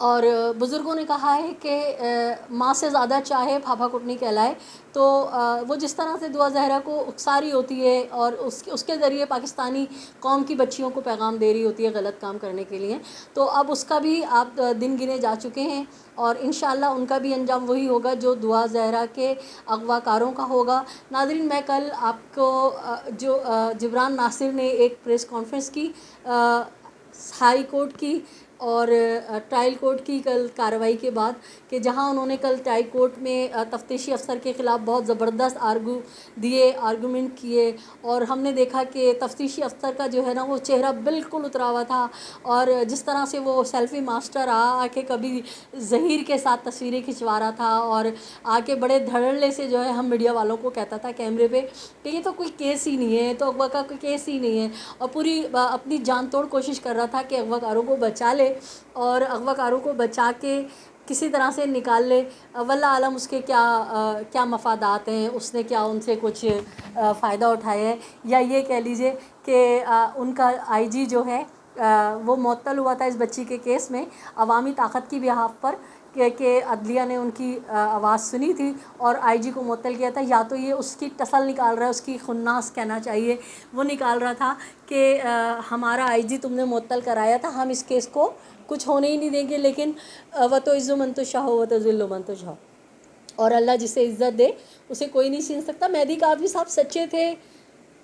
اور بزرگوں نے کہا ہے کہ ماں سے زیادہ چاہے پھاپھا کٹنی کہلائے. تو وہ جس طرح سے دعا زہرا کو اکساری ہوتی ہے اور اس کے ذریعے پاکستانی قوم کی بچیوں کو پیغام دے رہی ہوتی ہے غلط کام کرنے کے لیے, تو اب اس کا بھی آپ دن گنے جا چکے ہیں, اور انشاءاللہ ان کا بھی انجام وہی ہوگا جو دعا زہرا کے اغوا کاروں کا ہوگا. ناظرین, میں کل آپ کو جو جبران ناصر نے ایک پریس کانفرنس کی ہائی کورٹ کی اور ٹرائل کورٹ کی کل کارروائی کے بعد, کہ جہاں انہوں نے کل ٹرائل کورٹ میں تفتیشی افسر کے خلاف بہت زبردست آرگومنٹ کیے, اور ہم نے دیکھا کہ تفتیشی افسر کا جو ہے نا وہ چہرہ بالکل اترا ہوا تھا, اور جس طرح سے وہ سیلفی ماسٹر آ کے کبھی ظہیر کے ساتھ تصویریں کھنچوا رہا تھا, اور آ کے بڑے دھڑلے سے جو ہے ہم میڈیا والوں کو کہتا تھا کیمرے پہ کہ یہ تو کوئی کیس ہی نہیں ہے, تو اغوا کا کوئی کیس ہی نہیں ہے, اور پوری اپنی جان توڑ کوشش کر رہا تھا کہ اغوا کاروں کو بچا لے, اور اغوا کاروں کو بچا کے کسی طرح سے نکال لے. واللہ عالم اس کے کیا مفادات ہیں, اس نے کیا ان سے کچھ فائدہ اٹھایا ہے, یا یہ کہہ لیجئے کہ ان کا آئی جی جو ہے وہ معطل ہوا تھا اس بچی کے کیس میں عوامی طاقت کی بحاف پر, کہ عدلیہ نے ان کی آواز سنی تھی اور آئی جی کو معطل کیا تھا. یا تو یہ اس کی ٹسل نکال رہا ہے, اس کی خناس کہنا چاہیے, وہ نکال رہا تھا کہ ہمارا آئی جی تم نے معطل کرایا تھا, ہم اس کیس کو کچھ ہونے ہی نہیں دیں گے, لیکن وَتُعِزُّ مَن تَشَاءُ وَتُذِلُّ مَن تَشَاءُ, اور اللہ جسے عزت دے اسے کوئی نہیں چھین سکتا. مہدی کاظمی صاحب سچے تھے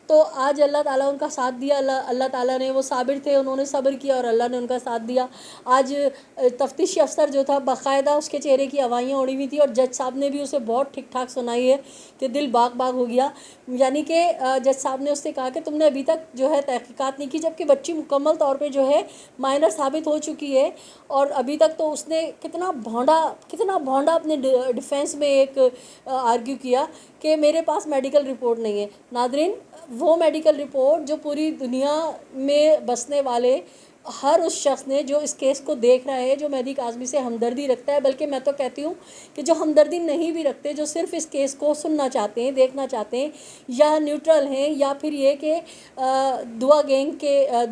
تو آج اللہ تعالیٰ ان کا ساتھ دیا, اللہ تعالیٰ نے, وہ صابر تھے, انہوں نے صبر کیا اور اللہ نے ان کا ساتھ دیا. آج تفتیشی افسر جو تھا باقاعدہ اس کے چہرے کی ہوائیاں اڑی ہوئی تھی, اور جج صاحب نے بھی اسے بہت ٹھیک ٹھاک سنائی ہے کہ دل باغ باغ ہو گیا. یعنی کہ جج صاحب نے اس سے کہا کہ تم نے ابھی تک جو ہے تحقیقات نہیں کی, جبکہ بچی مکمل طور پہ جو ہے مائنر ثابت ہو چکی ہے, اور ابھی تک تو اس نے کتنا بھونڈا اپنے ڈیفینس میں ایک آرگیو کیا کہ میرے پاس میڈیکل رپورٹ نہیں ہے. ناظرین, وہ میڈیکل رپورٹ جو پوری دنیا میں بسنے والے ہر اس شخص نے جو اس کیس کو دیکھ رہا ہے, جو مہدی کاظمی سے ہمدردی رکھتا ہے, بلکہ میں تو کہتی ہوں کہ جو ہمدردی نہیں بھی رکھتے, جو صرف اس کیس کو سننا چاہتے ہیں, دیکھنا چاہتے ہیں, یا نیوٹرل ہیں, یا پھر یہ کہ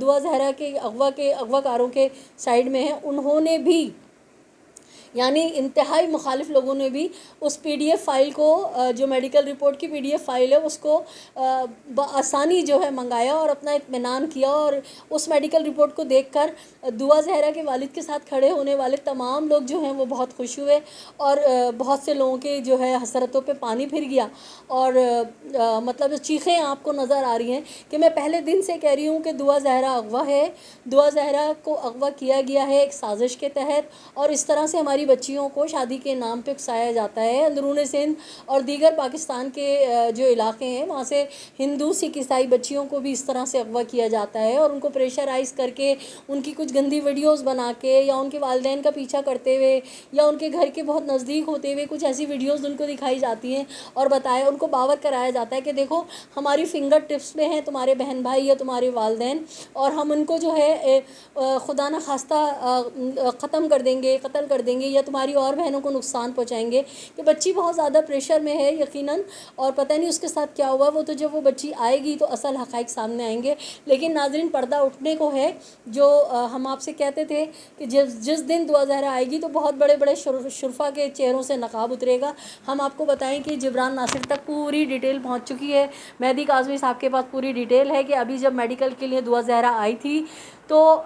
دعا زہرا کے اغوا کاروں کے سائڈ میں ہیں, انہوں نے بھی, یعنی انتہائی مخالف لوگوں نے بھی اس پی ڈی ایف فائل کو, جو میڈیکل رپورٹ کی پی ڈی ایف فائل ہے, اس کو بآسانی جو ہے منگایا اور اپنا اطمینان کیا, اور اس میڈیکل رپورٹ کو دیکھ کر دعا زہرا کے والد کے ساتھ کھڑے ہونے والے تمام لوگ جو ہیں وہ بہت خوش ہوئے, اور بہت سے لوگوں کے جو ہے حسرتوں پہ پانی پھر گیا, اور مطلب چیخیں آپ کو نظر آ رہی ہیں کہ میں پہلے دن سے کہہ رہی ہوں کہ دعا زہرا اغوا ہے, دعا زہرا کو اغوا کیا گیا ہے ایک سازش کے تحت, اور اس طرح سے ہماری بچیوں کو شادی کے نام پہ اکسایا جاتا ہے. اندرون سندھ اور دیگر پاکستان کے جو علاقے ہیں وہاں سے ہندو سکھ عیسائی بچیوں کو بھی اس طرح سے اغوا کیا جاتا ہے, اور ان کو پریشرائز کر کے ان کی کچھ گندی ویڈیوز بنا کے, یا ان کے والدین کا پیچھا کرتے ہوئے, یا ان کے گھر کے بہت نزدیک ہوتے ہوئے کچھ ایسی ویڈیوز ان کو دکھائی جاتی ہیں, اور ان کو باور کرایا جاتا ہے کہ دیکھو ہماری فنگر ٹپس میں ہیں تمہارے بہن بھائی یا تمہارے والدین, اور ہم ان کو جو ہے خدا نخواستہ ختم کر دیں گے, قتل کر دیں گے, یا تمہاری اور بہنوں کو نقصان پہنچائیں گے. کہ بچی بہت زیادہ پریشر میں ہے یقیناً, اور پتہ نہیں اس کے ساتھ کیا ہوا, وہ تو جب وہ بچی آئے گی تو اصل حقائق سامنے آئیں گے. لیکن ناظرین, پردہ اٹھنے کو ہے, جو ہم آپ سے کہتے تھے کہ جس دن دعا زہرا آئے گی تو بہت بڑے بڑے شرفا کے چہروں سے نقاب اترے گا. ہم آپ کو بتائیں کہ جبران ناصر تک پوری ڈیٹیل پہنچ چکی ہے, مہدی کاظمی صاحب کے پاس پوری ڈیٹیل ہے کہ ابھی جب میڈیکل کے لیے دعا زہرا آئی تھی تو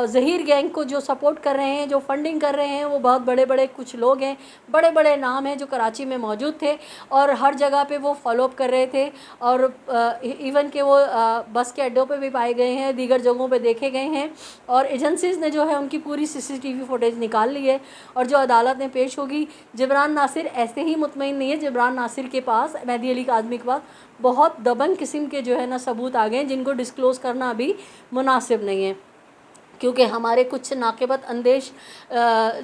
ظہیر گینگ کو جو سپورٹ کر رہے ہیں, جو فنڈنگ کر رہے ہیں, وہ بہت بڑے بڑے کچھ لوگ ہیں, بڑے بڑے نام ہیں جو کراچی میں موجود تھے, اور ہر جگہ پہ وہ فالو اپ کر رہے تھے, اور ایون کہ وہ بس کے اڈوں پہ بھی پائے گئے ہیں, دیگر جگہوں پہ دیکھے گئے ہیں, اور ایجنسیز نے جو ہے ان کی پوری CCTV فوٹیج نکال لی ہے, اور جو عدالت میں پیش ہوگی. جبران ناصر ایسے ہی مطمئن نہیں ہے, جبران ناصر کے پاس, مہدی علی کاظمی کے پاس بہت دبنگ قسم کے جو ہے نا ثبوت آ گئے ہیں, جن کو ڈسکلوز کرنا ابھی مناسب نہیں ہے, کیونکہ ہمارے کچھ ناقبت اندیش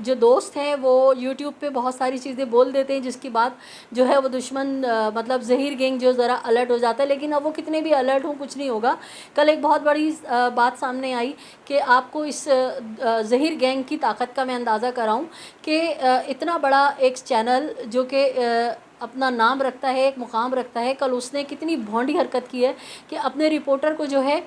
جو دوست ہیں وہ یوٹیوب پہ بہت ساری چیزیں بول دیتے ہیں, جس کی بات جو ہے وہ دشمن مطلب ظہیر گینگ جو ذرا الرٹ ہو جاتا ہے, لیکن اب وہ کتنے بھی الرٹ ہوں کچھ نہیں ہوگا. کل ایک بہت بڑی بات سامنے آئی کہ آپ کو اس ظہیر گینگ کی طاقت کا میں اندازہ کراؤں کہ اتنا بڑا ایک چینل جو کہ اپنا نام رکھتا ہے، ایک مقام رکھتا ہے. کل اس نے کتنی بھونڈی حرکت کی ہے کہ اپنے رپورٹر کو جو ہے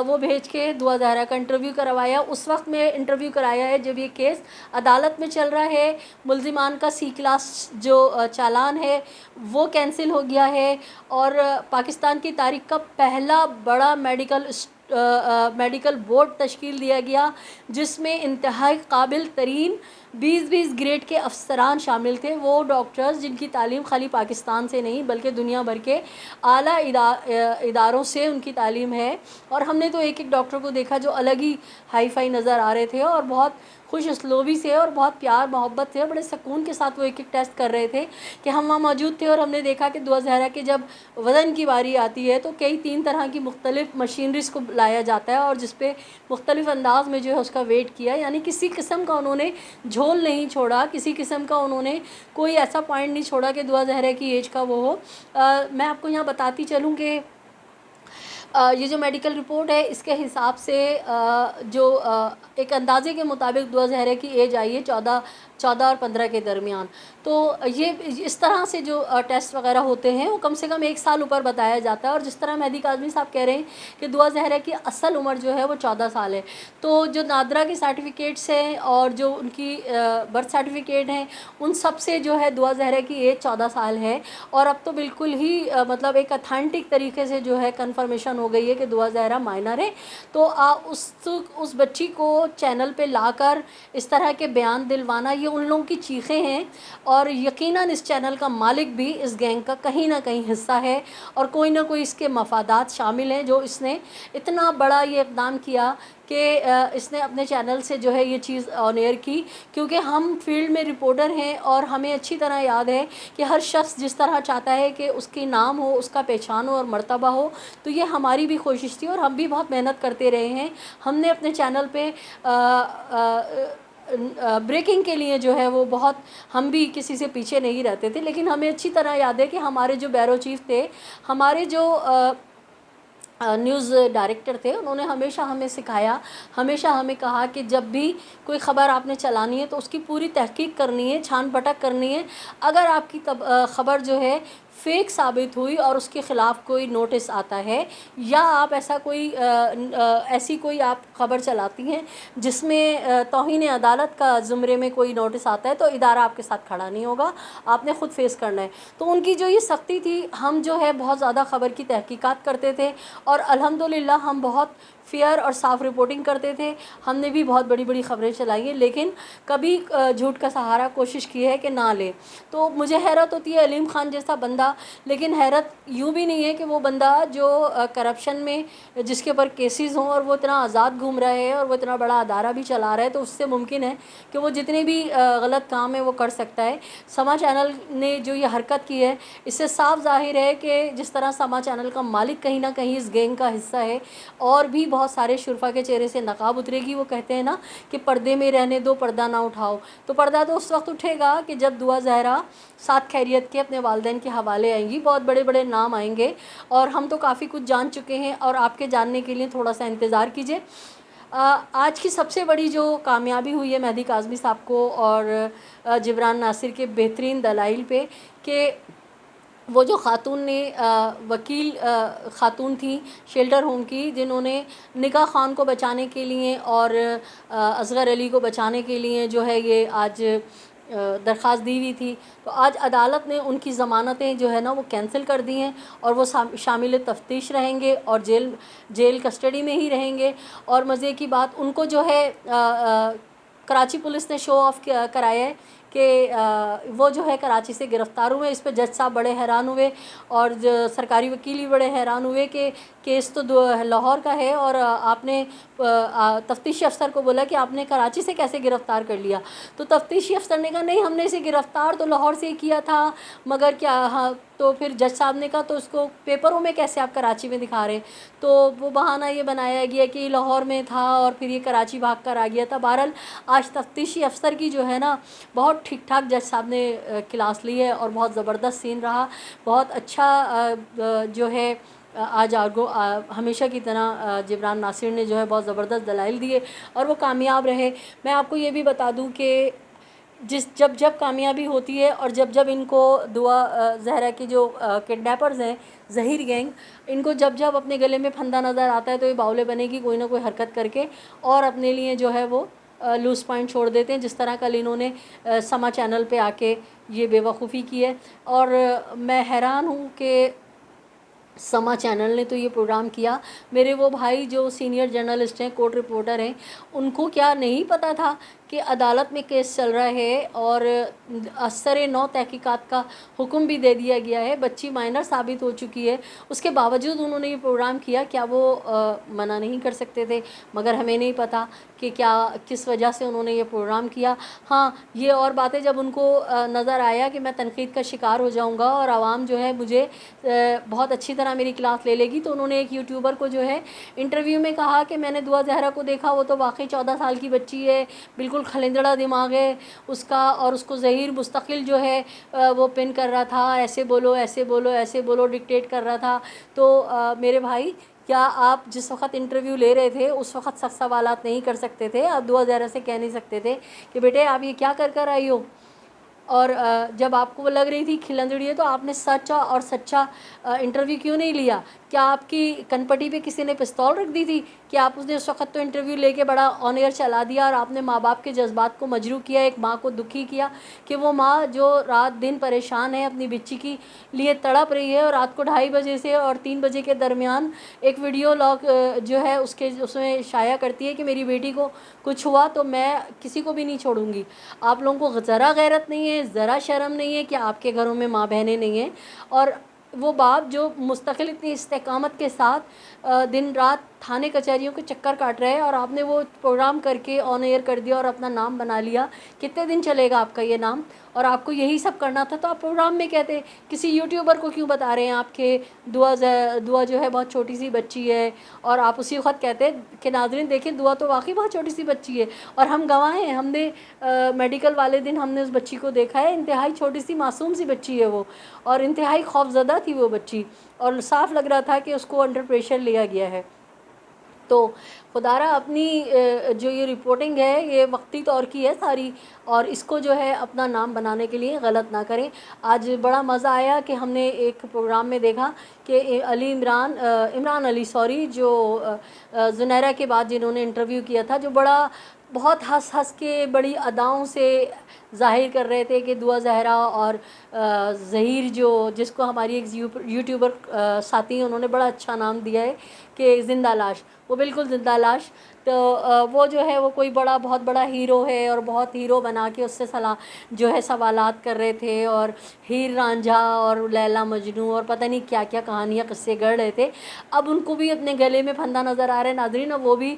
وہ بھیج کے دعا زہرا کا انٹرویو کروایا. اس وقت میں انٹرویو کرایا ہے جب یہ کیس عدالت میں چل رہا ہے. ملزمان کا سی کلاس جو چالان ہے وہ کینسل ہو گیا ہے، اور پاکستان کی تاریخ کا پہلا بڑا میڈیکل بورڈ تشکیل دیا گیا جس میں انتہائی قابل ترین 20 گریڈ کے افسران شامل تھے. وہ ڈاکٹرز جن کی تعلیم خالی پاکستان سے نہیں بلکہ دنیا بھر کے اعلیٰ اداروں سے ان کی تعلیم ہے. اور ہم نے تو ایک ایک ڈاکٹر کو دیکھا جو الگ ہی ہائی فائی نظر آ رہے تھے، اور بہت خوش اسلوبی سے اور بہت پیار محبت سے بڑے سکون کے ساتھ وہ ایک ایک ٹیسٹ کر رہے تھے کہ ہم وہاں موجود تھے. اور ہم نے دیکھا کہ دعا زہرا کے جب وزن کی باری آتی ہے تو کئی 3 طرح کی مختلف مشینریز کو لایا جاتا ہے اور جس پہ مختلف انداز میں جو ہے اس کا ویٹ کیا، یعنی کسی قسم کا انہوں نے جھول نہیں چھوڑا، کسی قسم کا انہوں نے کوئی ایسا پوائنٹ نہیں چھوڑا کہ دعا زہرا کی ایج کا وہ ہو. میں آپ کو یہاں بتاتی چلوں کہ یہ جو میڈیکل رپورٹ ہے اس کے حساب سے جو ایک اندازے کے مطابق دعا زہرا کی ایج آئی ہے 14 اور 15 کے درمیان. تو یہ اس طرح سے جو ٹیسٹ وغیرہ ہوتے ہیں وہ کم سے کم 1 سال اوپر بتایا جاتا ہے. اور جس طرح مہدی کاظمی صاحب کہہ رہے ہیں کہ دعا زہرا کی اصل عمر جو ہے وہ 14 سال ہے، تو جو نادرہ کے سرٹیفکیٹس ہیں اور جو ان کی برتھ سرٹیفکیٹ ہیں ان سب سے جو ہے دعا زہرا کی ایج 14 سال ہے. اور اب تو بالکل ہی مطلب ایک اتھینٹک طریقے سے جو ہے کنفرمیشن ہو گئی ہے کہ دعا زہرا مائنر ہے. تو اس بچی کو چینل پہ لا کر اس طرح کے بیان دلوانا یہ ان لوگوں کی چیخیں ہیں، اور یقیناً اس چینل کا مالک بھی اس گینگ کا کہیں نہ کہیں حصہ ہے اور کوئی نہ کوئی اس کے مفادات شامل ہیں جو اس نے اتنا بڑا یہ اقدام کیا کہ اس نے اپنے چینل سے جو ہے یہ چیز آن ایئر کی. کیونکہ ہم فیلڈ میں رپورٹر ہیں اور ہمیں اچھی طرح یاد ہے کہ ہر شخص جس طرح چاہتا ہے کہ اس کی نام ہو، اس کا پہچان ہو اور مرتبہ ہو. تو یہ ہماری بھی کوشش تھی اور ہم بھی بہت محنت کرتے رہے ہیں. ہم نے اپنے چینل پہ بریکنگ کے لیے جو ہے وہ بہت، ہم بھی کسی سے پیچھے نہیں رہتے تھے. لیکن ہمیں اچھی طرح یاد ہے کہ ہمارے جو بیورو چیف تھے، ہمارے جو نیوز ڈائریکٹر تھے، انہوں نے ہمیشہ ہمیں سکھایا، ہمیشہ ہمیں کہا کہ جب بھی کوئی خبر آپ نے چلانی ہے تو اس کی پوری تحقیق کرنی ہے، چھان پٹک کرنی ہے. اگر آپ کی خبر جو ہے فیک ثابت ہوئی اور اس کے خلاف کوئی نوٹس آتا ہے، یا آپ ایسی کوئی آپ خبر چلاتی ہیں جس میں توہین عدالت کا زمرے میں کوئی نوٹس آتا ہے، تو ادارہ آپ کے ساتھ کھڑا نہیں ہوگا، آپ نے خود فیس کرنا ہے. تو ان کی جو یہ سختی تھی، ہم جو ہے بہت زیادہ خبر کی تحقیقات کرتے تھے اور الحمدللہ ہم بہت فیئر اور صاف رپورٹنگ کرتے تھے. ہم نے بھی بہت بڑی بڑی خبریں چلائی ہیں لیکن کبھی جھوٹ کا سہارا کوشش کی ہے کہ نہ لے. تو مجھے حیرت ہوتی ہے علیم خان جیسا بندہ، لیکن حیرت یوں بھی نہیں ہے کہ وہ بندہ جو کرپشن میں جس کے اوپر کیسز ہوں اور وہ اتنا آزاد گھوم رہا ہے اور وہ اتنا بڑا ادارہ بھی چلا رہا ہے، تو اس سے ممکن ہے کہ وہ جتنے بھی غلط کام ہے وہ کر سکتا ہے. سما چینل نے جو یہ حرکت کی ہے اس سے صاف ظاہر ہے کہ جس طرح سما چینل کا مالک کہیں نہ کہیں اس گینگ کا حصہ ہے، اور بھی بہت سارے شرفا کے چہرے سے نقاب اترے گی. وہ کہتے ہیں نا کہ پردے میں رہنے دو، پردہ نہ اٹھاؤ. تو پردہ تو اس وقت اٹھے گا کہ جب دعا زہرا ساتھ خیریت کے اپنے والدین کے حوالے آئیں گی، بہت بڑے بڑے نام آئیں گے. اور ہم تو کافی کچھ جان چکے ہیں اور آپ کے جاننے کے لیے تھوڑا سا انتظار کیجیے. آج کی سب سے بڑی جو کامیابی ہوئی ہے مہدی کاظمی صاحب کو اور جبران ناصر کے بہترین دلائل پہ، کہ وہ جو خاتون نے وکیل خاتون تھیں شیلٹر ہوم کی، جنہوں نے نگاہ خان کو بچانے کے لیے اور اصغر علی کو بچانے کے لیے جو ہے یہ آج درخواست دی ہوئی تھی، تو آج عدالت نے ان کی ضمانتیں جو ہے نا وہ کینسل کر دی ہیں اور وہ شامل تفتیش رہیں گے اور جیل کسٹڈی میں ہی رہیں گے. اور مزے کی بات، ان کو جو ہے کراچی پولیس نے شو آف کرایا ہے کہ وہ جو ہے کراچی سے گرفتار ہوئے. اس پہ جج صاحب بڑے حیران ہوئے اور سرکاری وکیل بھی بڑے حیران ہوئے کہ کیس تو لاہور کا ہے اور آپ نے تفتیشی افسر کو بولا کہ آپ نے کراچی سے کیسے گرفتار کر لیا. تو تفتیشی افسر نے کہا نہیں، ہم نے اسے گرفتار تو لاہور سے ہی کیا تھا، مگر کیا ہاں. تو پھر جج صاحب نے کہا تو اس کو پیپروں میں کیسے آپ کراچی میں دکھا رہے ہیں؟ تو وہ بہانہ یہ بنایا گیا کہ یہ لاہور میں تھا اور پھر یہ کراچی بھاگ کر آ گیا تھا. بہرحال آج تفتیشی افسر کی جو ہے نا بہت ٹھیک ٹھاک جج صاحب نے کلاس لی ہے اور بہت زبردست سین رہا، بہت اچھا جو ہے. آج ہمیشہ کی طرح جبران ناصر نے جو ہے بہت زبردست دلائل دیے اور وہ کامیاب رہے. میں آپ کو یہ بھی بتا دوں کہ جب جب کامیابی ہوتی ہے اور جب جب ان کو دعا زہرا کے جو کڈنیپرز ہیں ظہیر گینگ، ان کو جب جب اپنے گلے میں پھندا نظر آتا ہے تو یہ باولے بنے گی کوئی نہ کوئی حرکت کر کے اور اپنے لیے جو ہے وہ لوز پوائنٹ چھوڑ دیتے ہیں، جس طرح کل انہوں نے سما چینل پہ آ کے یہ بے وقوفی کی ہے۔ اور میں حیران ہوں کہ سما چینل نے تو یہ پروگرام کیا، میرے وہ بھائی جو سینئر جرنلسٹ ہیں، کورٹ رپورٹر ہیں، ان کو کیا نہیں پتہ تھا کہ عدالت میں کیس چل رہا ہے اور اثر نو تحقیقات کا حکم بھی دے دیا گیا ہے، بچی مائنر ثابت ہو چکی ہے، اس کے باوجود انہوں نے یہ پروگرام کیا؟ کیا وہ منع نہیں کر سکتے تھے؟ مگر ہمیں نہیں پتہ کہ کیا کس وجہ سے انہوں نے یہ پروگرام کیا۔ ہاں، یہ اور باتیں جب ان کو نظر آیا کہ میں تنقید کا شکار ہو جاؤں گا اور عوام جو ہے مجھے بہت اچھی طرح میری کلاس لے لے گی، تو انہوں نے ایک یوٹیوبر کو جو ہے انٹرویو میں کہا کہ میں نے دعا زہرا کو دیکھا، وہ تو واقعی 14 سال کی بچی ہے، بالکل کھلندڑا دماغ ہے اس کا، اور اس کو ظہیر مستقل جو ہے وہ پن کر رہا تھا، ایسے بولو ایسے بولو ایسے بولو، ڈکٹیٹ کر رہا تھا۔ تو میرے بھائی، کیا آپ جس وقت انٹرویو لے رہے تھے اس وقت سخت سوالات نہیں کر سکتے تھے؟ آپ دعا زہرا سے کہہ نہیں سکتے تھے کہ بیٹے آپ یہ کیا کر آئی ہو؟ اور جب آپ کو وہ لگ رہی تھی کھلندڑی ہے تو آپ نے سچا اور سچا انٹرویو کیوں نہیں لیا؟ کیا آپ کی کنپٹی پہ کسی نے پستول رکھ دی تھی کہ آپ نے اس وقت تو انٹرویو لے کے بڑا آن ایئر چلا دیا اور آپ نے ماں باپ کے جذبات کو مجروح کیا، ایک ماں کو دکھی کیا کہ وہ ماں جو رات دن پریشان ہے اپنی بچی کی لیے تڑپ رہی ہے، اور رات کو 2:30 بجے سے اور 3 بجے کے درمیان ایک ویڈیو لاگ جو ہے اس میں شائع کرتی ہے کہ میری بیٹی کو کچھ ہوا تو میں کسی کو بھی نہیں چھوڑوں گی۔ آپ لوگوں کو ذرا غیرت نہیں ہے، ذرا شرم نہیں ہے کہ آپ کے گھروں میں ماں بہنیں نہیں ہیں؟ اور وہ باپ جو مستقل اتنی استقامت کے ساتھ دن رات تھانے کچہریوں کے چکر کاٹ رہے ہیں، اور آپ نے وہ پروگرام کر کے آن ایئر کر دیا اور اپنا نام بنا لیا۔ کتنے دن چلے گا آپ کا یہ نام؟ اور آپ کو یہی سب کرنا تھا تو آپ پروگرام میں کہتے، کسی یوٹیوبر کو کیوں بتا رہے ہیں آپ کے دعا جو ہے بہت چھوٹی سی بچی ہے، اور آپ اسی وقت کہتے کہ ناظرین دیکھیں دعا تو واقعی بہت چھوٹی سی بچی ہے، اور ہم گواہ ہیں، ہم نے میڈیکل والے دن ہم نے اس بچی کو دیکھا ہے، انتہائی چھوٹی سی معصوم سی بچی ہے وہ، اور انتہائی خوفزدہ تھی وہ بچی، اور صاف لگ رہا تھا کہ اس کو انڈر پریشر لیا گیا ہے۔ تو خدا را اپنی جو یہ رپورٹنگ ہے یہ وقتی طور کی ہے ساری، اور اس کو جو ہے اپنا نام بنانے کے لیے غلط نہ کریں۔ آج بڑا مزہ آیا کہ ہم نے ایک پروگرام میں دیکھا کہ عمران علی جو زنیرہ کے بعد جنہوں نے انٹرویو کیا تھا، جو بہت ہنس کے بڑی اداؤں سے ظاہر کر رہے تھے کہ دعا زہرا اور ظہیر جس کو ہماری ایک یوٹیوبر ساتھی ہیں انہوں نے بڑا اچھا نام دیا ہے کہ زندہ لاش، وہ بالکل زندہ لاش، تو وہ جو ہے وہ کوئی بہت بڑا ہیرو ہے اور بہت ہیرو بنا کے اس سے جو ہے سوالات کر رہے تھے، اور ہیر رانجھا اور لیلا مجنوں اور پتہ نہیں کیا کیا کہانیاں قصے گڑھ رہے تھے۔ اب ان کو بھی اپنے گلے میں پھندا نظر آ رہا ہے ناظرین، اب وہ بھی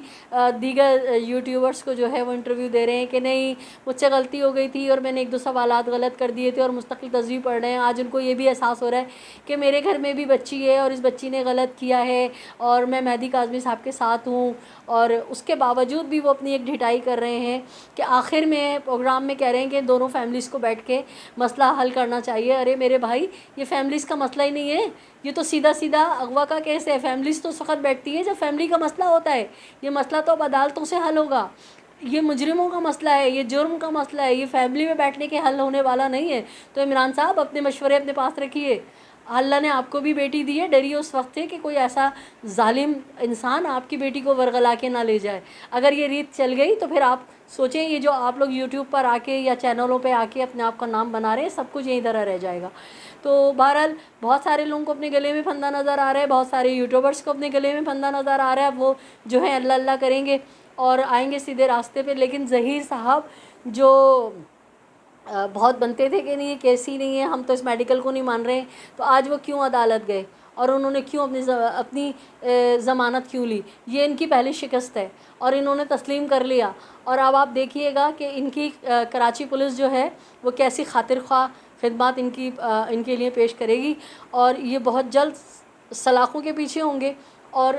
دیگر یوٹیوبرز کو جو ہے وہ انٹرویو دے رہے ہیں کہ نہیں مجھ سے غلطی ہو گئی تھی اور میں نے 1-2 سوالات غلط کر دیے تھے، اور مستقل تصویر پڑھ رہے ہیں۔ آج ان کو یہ بھی احساس ہو رہا ہے کہ میرے گھر میں بھی بچی ہے اور اس بچی نے غلط کیا ہے، اور میں مہدی کاظمی صاحب کے ساتھ ہوں، اور اس کے باوجود بھی وہ اپنی ایک ڈھٹائی کر رہے ہیں کہ آخر میں پروگرام میں کہہ رہے ہیں کہ دونوں فیملیز کو بیٹھ کے مسئلہ حل کرنا چاہیے۔ ارے میرے بھائی، یہ فیملیز کا مسئلہ ہی نہیں ہے، یہ تو سیدھا سیدھا اغوا کا کیس ہے۔ فیملیز تو اس وقت بیٹھتی ہے جب فیملی کا مسئلہ ہوتا ہے، یہ مسئلہ تو اب عدالتوں سے حل ہوگا، یہ مجرموں کا مسئلہ ہے، یہ جرم کا مسئلہ ہے، یہ فیملی میں بیٹھنے کے حل ہونے والا نہیں ہے۔ تو عمران صاحب اپنے مشورے اپنے پاس رکھیے، اللہ نے آپ کو بھی بیٹی دی ہے، ڈریے اس وقت سے کہ کوئی ایسا ظالم انسان آپ کی بیٹی کو ورغلا کے نہ لے جائے۔ اگر یہ ریت چل گئی تو پھر آپ سوچیں یہ جو آپ لوگ یوٹیوب پر آ کے یا چینلوں پہ آ کے اپنے آپ کا نام بنا رہے ہیں، سب کچھ یہیں طرح رہ جائے گا۔ تو بہرحال بہت سارے لوگوں کو اپنے گلے میں پھندا نظر آ رہا ہے، بہت سارے یوٹیوبرز کو اپنے گلے میں پھندا نظر آ رہا ہے، اب وہ جو ہے اللہ اللہ کریں گے اور آئیں گے سیدھے راستے پہ۔ لیکن ظہیر صاحب جو بہت بنتے تھے کہ نہیں یہ کیس ہی نہیں ہے، ہم تو اس میڈیکل کو نہیں مان رہے ہیں، تو آج وہ کیوں عدالت گئے اور انہوں نے کیوں اپنی ضمانت کیوں لی؟ یہ ان کی پہلی شکست ہے اور انہوں نے تسلیم کر لیا۔ اور اب آپ دیکھیے گا کہ ان کی کراچی پولیس جو ہے وہ کیسی خاطر خواہ خدمات ان کے لیے پیش کرے گی، اور یہ بہت جلد سلاخوں کے پیچھے ہوں گے۔ اور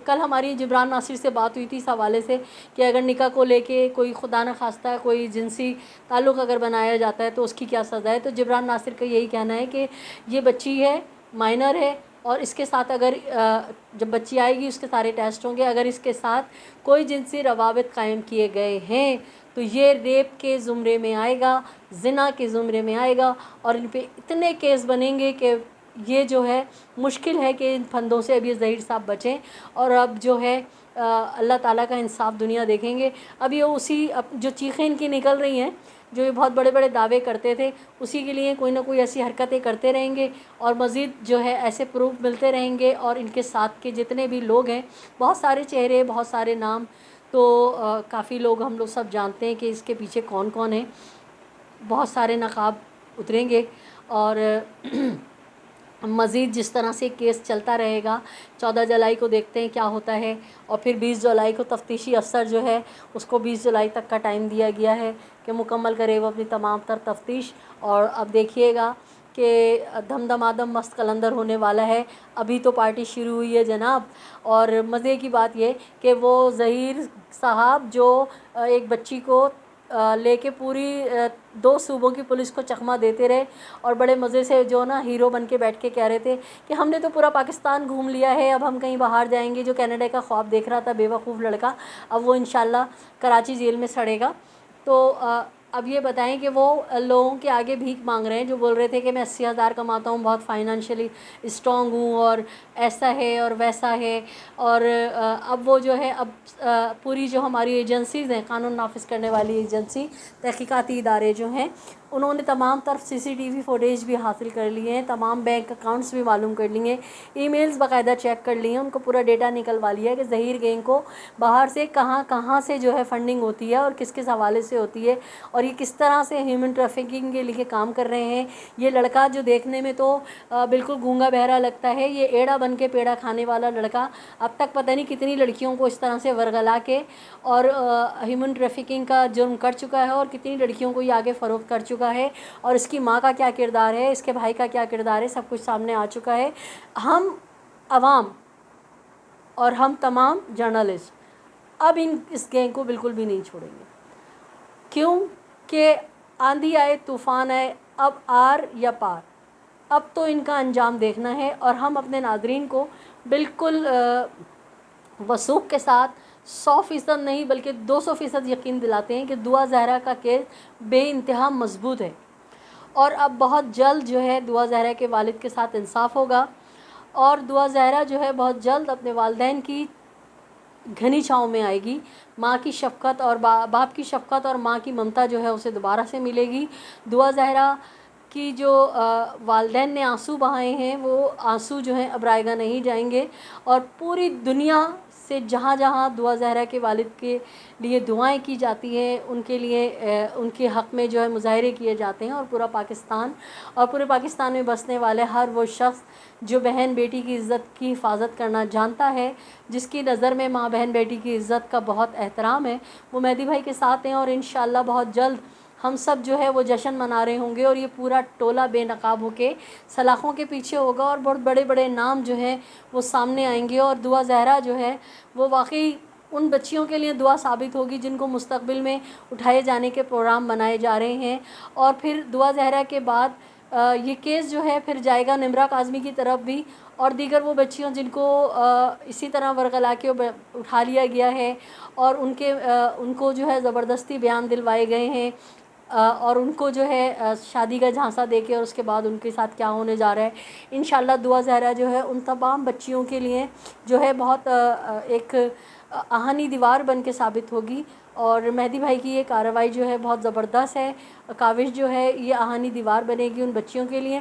کل ہماری جبران ناصر سے بات ہوئی تھی اس حوالے سے کہ اگر نکاح کو لے کے کوئی خدا نخواستہ کوئی جنسی تعلق اگر بنایا جاتا ہے تو اس کی کیا سزا ہے، تو جبران ناصر کا یہی کہنا ہے کہ یہ بچی ہے، مائنر ہے، اور اس کے ساتھ اگر جب بچی آئے گی اس کے سارے ٹیسٹ ہوں گے، اگر اس کے ساتھ کوئی جنسی روابط قائم کیے گئے ہیں تو یہ ریپ کے زمرے میں آئے گا، زنا کے زمرے میں آئے گا، اور ان پہ اتنے کیس بنیں گے کہ یہ جو ہے مشکل ہے کہ ان پھندوں سے اب یہ ظہیر صاحب بچیں، اور اب جو ہے اللہ تعالیٰ کا انصاف دنیا دیکھیں گے۔ اب یہ اسی جو چیخیں ان کی نکل رہی ہیں، جو یہ بہت بڑے بڑے دعوے کرتے تھے، اسی کے لیے کوئی نہ کوئی ایسی حرکتیں کرتے رہیں گے، اور مزید جو ہے ایسے پروف ملتے رہیں گے، اور ان کے ساتھ کے جتنے بھی لوگ ہیں، بہت سارے چہرے، بہت سارے نام، تو کافی لوگ ہم لوگ سب جانتے ہیں کہ اس کے پیچھے کون کون ہیں، بہت سارے نقاب اتریں گے، اور مزید جس طرح سے کیس چلتا رہے گا، 14 جولائی کو دیکھتے ہیں کیا ہوتا ہے، اور پھر 20 جولائی کو تفتیشی افسر جو ہے اس کو 20 جولائی تک کا ٹائم دیا گیا ہے کہ مکمل کرے وہ اپنی تمام تر تفتیش، اور اب دیکھیے گا کہ دھم دھمادم مست قلندر ہونے والا ہے۔ ابھی تو پارٹی شروع ہوئی ہے جناب، اور مزے کی بات یہ کہ وہ ظہیر صاحب جو ایک بچی کو لے کے پوری 2 صوبوں کی پولیس کو چکمہ دیتے رہے، اور بڑے مزے سے جو نا ہیرو بن کے بیٹھ کے کہہ رہے تھے کہ ہم نے تو پورا پاکستان گھوم لیا ہے، اب ہم کہیں باہر جائیں گے، جو کینیڈا کا خواب دیکھ رہا تھا بے وقوف لڑکا، اب وہ انشاءاللہ کراچی جیل میں سڑے گا۔ تو اب یہ بتائیں کہ وہ لوگوں کے آگے بھیک مانگ رہے ہیں جو بول رہے تھے کہ میں 80,000 کماتا ہوں، بہت فائنینشلی اسٹرانگ ہوں، اور ایسا ہے اور ویسا ہے، اور اب وہ جو ہے اب پوری جو ہماری ایجنسیز ہیں، قانون نافذ کرنے والی ایجنسی، تحقیقاتی ادارے جو ہیں، انہوں نے تمام طرف CCTV فوٹیج بھی حاصل کر لیے ہیں، تمام بینک اکاؤنٹس بھی معلوم کر لیے ہیں، ای میلز باقاعدہ چیک کر لی ہیں، ان کو پورا ڈیٹا نکلوا لیا ہے کہ ظہیر گینگ کو باہر سے کہاں کہاں سے جو ہے فنڈنگ ہوتی ہے، اور کس کس حوالے سے ہوتی ہے، اور یہ کس طرح سے ہیومن ٹریفکنگ کے لیے کام کر رہے ہیں۔ یہ لڑکا جو دیکھنے میں تو بالکل گونگا بہرا لگتا ہے، یہ ایڑا بن کے پیڑا کھانے والا لڑکا اب تک پتہ نہیں کتنی لڑکیوں کو اس طرح سے ورغلا کے اور ہیومن ٹریفکنگ کا جرم کر چکا ہے، اور کتنی لڑکیوں کو یہ آگے فروخت کر چکا ہے، اور اس کی ماں کا کیا کردار ہے، اس کے بھائی کا کیا کردار ہے، سب کچھ سامنے آ چکا ہے۔ ہم عوام اور ہم تمام جرنلسٹ اب اس گینگ کو بالکل بھی نہیں چھوڑیں گے، کیوں کہ آندھی آئے طوفان آئے، اب آر یا پار، اب تو ان کا انجام دیکھنا ہے، اور ہم اپنے ناظرین کو بالکل وثوق کے ساتھ 100% نہیں بلکہ 200% یقین دلاتے ہیں کہ دعا زہرا کا کیس بے انتہا مضبوط ہے، اور اب بہت جلد جو ہے دعا زہرا کے والد کے ساتھ انصاف ہوگا، اور دعا زہرا جو ہے بہت جلد اپنے والدین کی گھنی چھاؤں میں آئے گی، ماں کی شفقت اور باپ کی شفقت اور ماں کی ممتا جو ہے اسے دوبارہ سے ملے گی۔ دعا زہرا کی جو والدین نے آنسو بہائے ہیں، وہ آنسو جو ہیں اب رائگاں نہیں جائیں گے، اور پوری دنیا سے جہاں جہاں دعا زہرا کے والد کے لیے دعائیں کی جاتی ہیں، ان کے لیے ان کے حق میں جو ہے مظاہرے کیے جاتے ہیں، اور پورا پاکستان اور پورے پاکستان میں بسنے والے ہر وہ شخص جو بہن بیٹی کی عزت کی حفاظت کرنا جانتا ہے، جس کی نظر میں ماں بہن بیٹی کی عزت کا بہت احترام ہے، وہ مہدی بھائی کے ساتھ ہیں، اور انشاءاللہ بہت جلد ہم سب جو ہے وہ جشن منا رہے ہوں گے، اور یہ پورا ٹولہ بے نقاب ہو کے سلاخوں کے پیچھے ہوگا، اور بہت بڑے بڑے نام جو ہیں وہ سامنے آئیں گے، اور دعا زہرا جو ہے وہ واقعی ان بچیوں کے لیے دعا ثابت ہوگی جن کو مستقبل میں اٹھائے جانے کے پروگرام بنائے جا رہے ہیں۔ اور پھر دعا زہرا کے بعد یہ کیس جو ہے پھر جائے گا نمرہ کاظمی کی طرف بھی، اور دیگر وہ بچیوں جن کو اسی طرح ورغلا کے اٹھا لیا گیا ہے، اور ان کو جو ہے زبردستی بیان دلوائے گئے ہیں، اور ان کو جو ہے شادی کا جھانسا دے کے اور اس کے بعد ان کے ساتھ کیا ہونے جا رہا ہے، انشاءاللہ دعا زہرا جو ہے ان تمام بچیوں کے لیے جو ہے بہت ایک آہنی دیوار بن کے ثابت ہوگی، اور مہدی بھائی کی یہ کارروائی جو ہے بہت زبردست ہے، کاوش جو ہے یہ آہنی دیوار بنے گی ان بچیوں کے لیے۔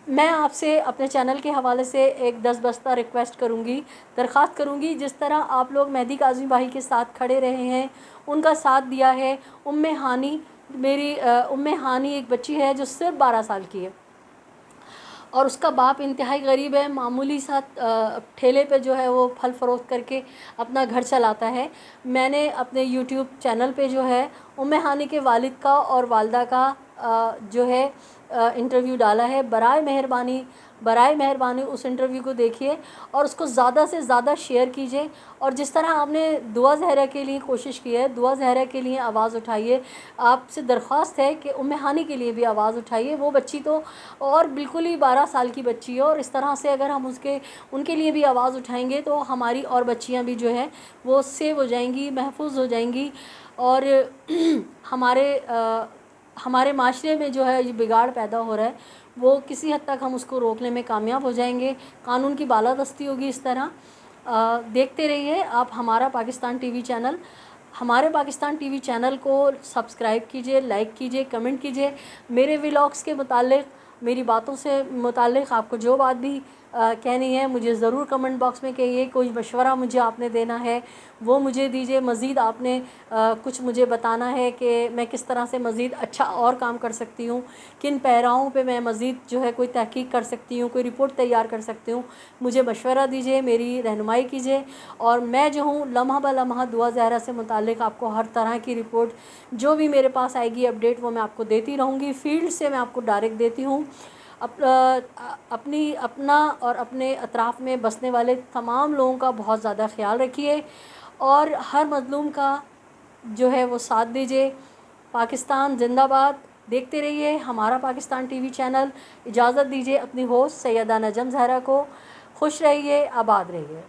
میں آپ سے اپنے چینل کے حوالے سے ایک 10 بستہ ریکویسٹ کروں گی، درخواست کروں گی، جس طرح آپ لوگ مہدی کاظمی بھائی کے ساتھ کھڑے رہے ہیں، ان کا ساتھ دیا ہے۔ میری ام ہانی ایک بچی ہے جو صرف 12 سال کی ہے، اور اس کا باپ انتہائی غریب ہے، معمولی سا ٹھیلے پہ جو ہے وہ پھل فروخت کر کے اپنا گھر چلاتا ہے۔ میں نے اپنے یوٹیوب چینل پہ جو ہے ام ہانی کے والد کا اور والدہ کا جو ہے انٹرویو ڈالا ہے، برائے مہربانی برائے مہربانی اس انٹرویو کو دیکھیے اور اس کو زیادہ سے زیادہ شیئر کیجیے، اور جس طرح آپ نے دعا زہرا کے لیے کوشش کی ہے، دعا زہرا کے لیے آواز اٹھائیے۔ آپ سے درخواست ہے کہ ام ہانی کے لیے بھی آواز اٹھائیے، وہ بچی تو اور بالکل ہی 12 سال کی بچی ہے، اور اس طرح سے اگر ہم ان کے لیے بھی آواز اٹھائیں گے تو ہماری اور بچیاں بھی جو ہے وہ سیو ہو جائیں گی، محفوظ ہو جائیں گی، اور ہمارے معاشرے میں جو ہے یہ بگاڑ پیدا ہو رہا ہے وہ کسی حد تک ہم اس کو روکنے میں کامیاب ہو جائیں گے، قانون کی بالادستی ہوگی اس طرح۔ دیکھتے رہیے آپ ہمارا پاکستان ٹی وی چینل، ہمارے پاکستان ٹی وی چینل کو سبسکرائب کیجئے، لائک کیجئے، کمنٹ کیجئے۔ میرے ولاگس کے متعلق، میری باتوں سے متعلق آپ کو جو بات بھی کہنی ہے مجھے ضرور کمنٹ باکس میں کہیے۔ کوئی مشورہ مجھے آپ نے دینا ہے وہ مجھے دیجیے، مزید آپ نے کچھ مجھے بتانا ہے کہ میں کس طرح سے مزید اچھا اور کام کر سکتی ہوں، کن پیراؤں پہ میں مزید جو ہے کوئی تحقیق کر سکتی ہوں، کوئی رپورٹ تیار کر سکتی ہوں، مجھے مشورہ دیجیے، میری رہنمائی کیجیے، اور میں جو ہوں لمحہ بہ لمحہ دعا زہرا سے متعلق آپ کو ہر طرح کی رپورٹ جو بھی میرے پاس آئے گی اپڈیٹ وہ میں آپ کو دیتی رہوں گی، فیلڈ سے میں آپ کو ڈائریکٹ دیتی ہوں۔ اپنا اور اپنے اطراف میں بسنے والے تمام لوگوں کا بہت زیادہ خیال رکھیے، اور ہر مظلوم کا جو ہے وہ ساتھ دیجیے۔ پاکستان زندہ باد۔ دیکھتے رہیے ہمارا پاکستان ٹی وی چینل۔ اجازت دیجیے اپنی ہوسٹ سیدہ نجم زہرا کو۔ خوش رہیے، آباد رہیے۔